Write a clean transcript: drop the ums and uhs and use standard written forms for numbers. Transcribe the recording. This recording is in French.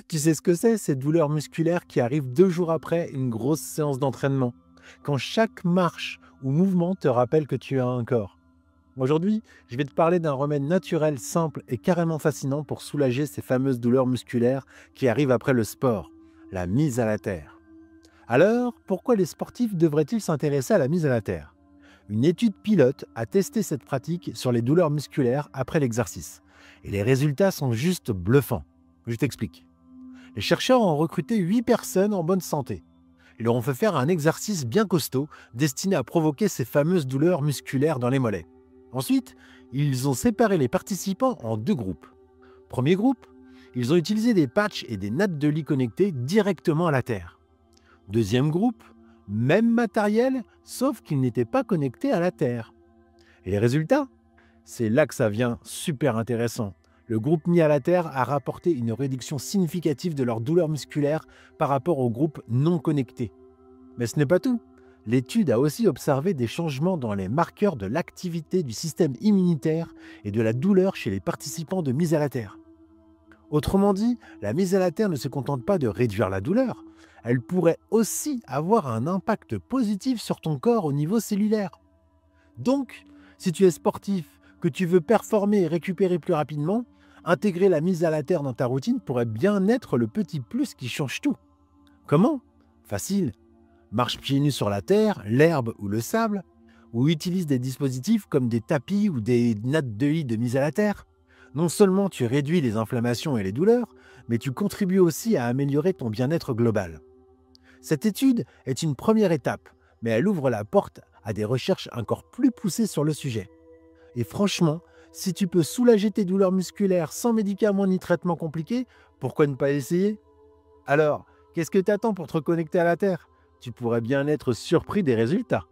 Tu sais ce que c'est, ces douleurs musculaires qui arrivent 2 jours après une grosse séance d'entraînement, quand chaque marche ou mouvement te rappelle que tu as un corps. Aujourd'hui, je vais te parler d'un remède naturel simple et carrément fascinant pour soulager ces fameuses douleurs musculaires qui arrivent après le sport, la mise à la terre. Alors, pourquoi les sportifs devraient-ils s'intéresser à la mise à la terre? Une étude pilote a testé cette pratique sur les douleurs musculaires après l'exercice. Et les résultats sont juste bluffants. Je t'explique. Les chercheurs ont recruté 8 personnes en bonne santé. Ils leur ont fait faire un exercice bien costaud destiné à provoquer ces fameuses douleurs musculaires dans les mollets. Ensuite, ils ont séparé les participants en 2 groupes. Premier groupe, ils ont utilisé des patchs et des nattes de lit connectées directement à la terre. Deuxième groupe, même matériel, sauf qu'il n'était pas connecté à la terre. Et les résultats? C'est là que ça vient super intéressant. Le groupe mis à la terre a rapporté une réduction significative de leur douleur musculaire par rapport au groupe non connecté. Mais ce n'est pas tout. L'étude a aussi observé des changements dans les marqueurs de l'activité du système immunitaire et de la douleur chez les participants de mise à la terre. Autrement dit, la mise à la terre ne se contente pas de réduire la douleur, elle pourrait aussi avoir un impact positif sur ton corps au niveau cellulaire. Donc, si tu es sportif, que tu veux performer et récupérer plus rapidement, intégrer la mise à la terre dans ta routine pourrait bien être le petit plus qui change tout. Comment? Facile. Marche pieds nus sur la terre, l'herbe ou le sable, ou utilise des dispositifs comme des tapis ou des nattes de lit de mise à la terre. Non seulement tu réduis les inflammations et les douleurs, mais tu contribues aussi à améliorer ton bien-être global. Cette étude est une première étape, mais elle ouvre la porte à des recherches encore plus poussées sur le sujet. Et franchement, si tu peux soulager tes douleurs musculaires sans médicaments ni traitements compliqués, pourquoi ne pas essayer? Alors, qu'est-ce que t'attends pour te reconnecter à la Terre? Tu pourrais bien être surpris des résultats.